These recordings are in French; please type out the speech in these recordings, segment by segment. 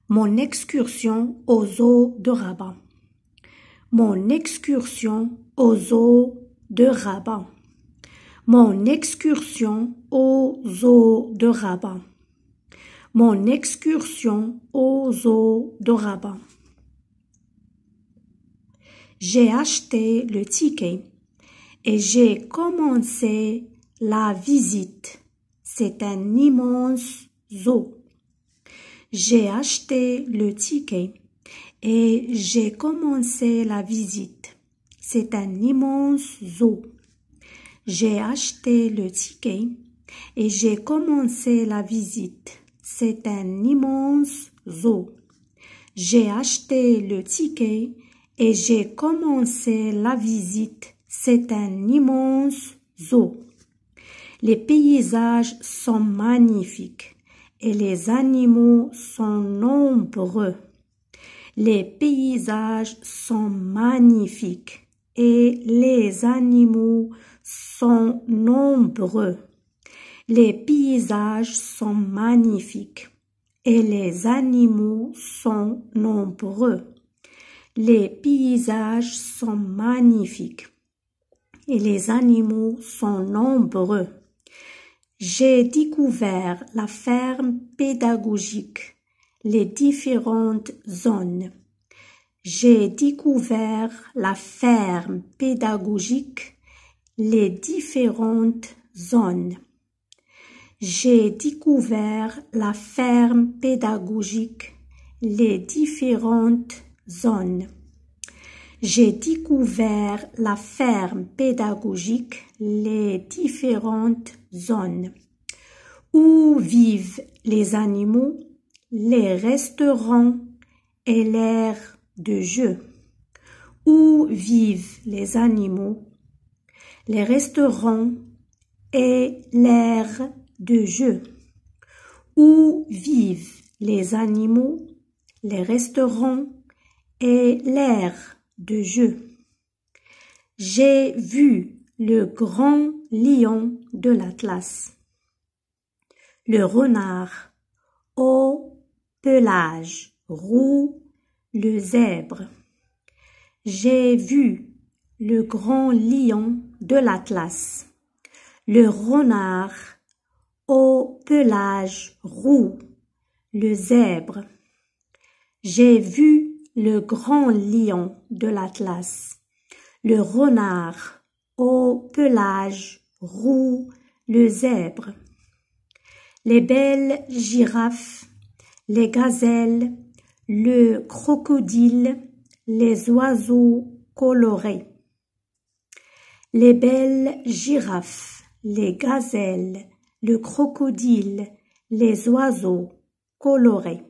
Mon excursion aux eaux de Rabat. Mon excursion aux eaux de Rabat. Mon excursion aux eaux de Rabat. Mon excursion aux eaux de Rabat. J'ai acheté le ticket et j'ai commencé la visite. C'est un immense zoo. J'ai acheté le ticket et j'ai commencé la visite. C'est un immense zoo. J'ai acheté le ticket et j'ai commencé la visite. C'est un immense zoo. J'ai acheté le ticket et j'ai commencé la visite. C'est un immense zoo. Les paysages sont magnifiques et les animaux sont nombreux. Les paysages sont magnifiques et les animaux sont nombreux. Les paysages sont magnifiques et les animaux sont nombreux. Les paysages sont magnifiques et les animaux sont nombreux. J'ai découvert la ferme pédagogique, les différentes zones. J'ai découvert la ferme pédagogique, les différentes zones. J'ai découvert la ferme pédagogique, les différentes zones. J'ai découvert la ferme pédagogique, les différentes zones. Où vivent les animaux, les restaurants et l'aire de jeu. Où vivent les animaux, les restaurants et l'aire de jeu. Où vivent les animaux, les restaurants et l'aire de jeu. J'ai vu le grand lion de l'Atlas, le renard au pelage roux, le zèbre. J'ai vu le grand lion de l'Atlas, le renard au pelage roux, le zèbre. J'ai vu le grand lion de l'Atlas, le renard au pelage roux, le zèbre. Les belles girafes, les gazelles, le crocodile, les oiseaux colorés. Les belles girafes, les gazelles, le crocodile, les oiseaux colorés.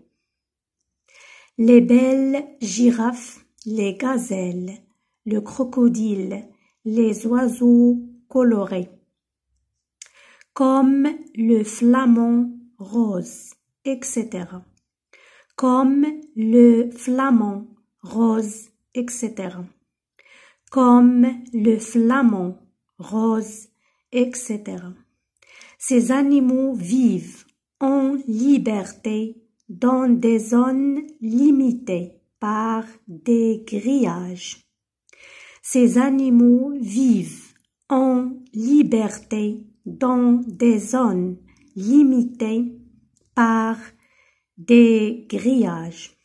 Les belles girafes, les gazelles, le crocodile, les oiseaux colorés. Comme le flamant rose, etc. Comme le flamant rose, etc. Comme le flamant rose, etc. Ces animaux vivent en liberté dans des zones limitées par des grillages. Ces animaux vivent en liberté dans des zones limitées par des grillages.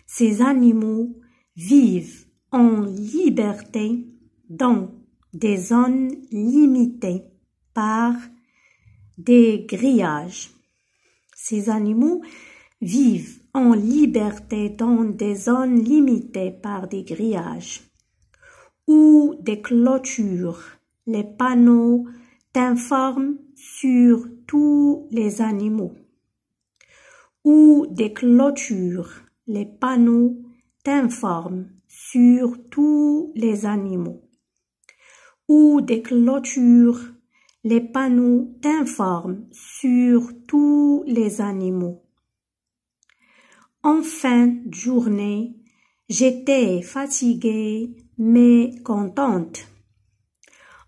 Ces animaux vivent en liberté dans des zones limitées par des grillages. Ces animaux vivent en liberté dans des zones limitées par des grillages ou des clôtures. Les panneaux t'informent sur tous les animaux. Ou des clôtures. Les panneaux t'informent sur tous les animaux. Ou des clôtures. Les panneaux t'informent sur tous les animaux. En fin de journée, j'étais fatiguée mais contente.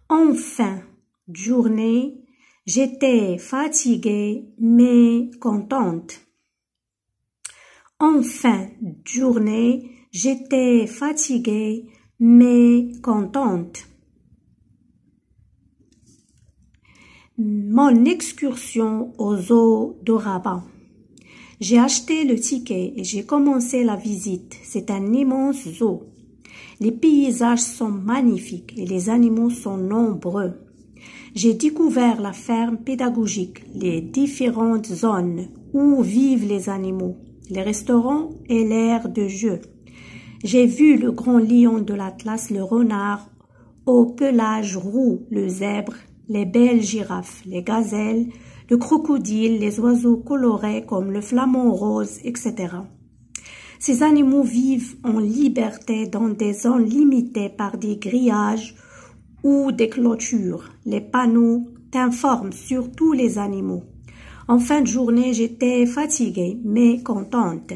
En fin de journée, j'étais fatiguée mais contente. En fin de journée, j'étais fatiguée mais contente. Mon excursion au zoo de Rabat. J'ai acheté le ticket et j'ai commencé la visite. C'est un immense zoo. Les paysages sont magnifiques et les animaux sont nombreux. J'ai découvert la ferme pédagogique, les différentes zones où vivent les animaux, les restaurants et l'aire de jeu. J'ai vu le grand lion de l'Atlas, le renard au pelage roux, le zèbre, les belles girafes, les gazelles, le crocodile, les oiseaux colorés comme le flamant rose, etc. Ces animaux vivent en liberté dans des zones limitées par des grillages ou des clôtures. Les panneaux t'informent sur tous les animaux. En fin de journée, j'étais fatiguée mais contente.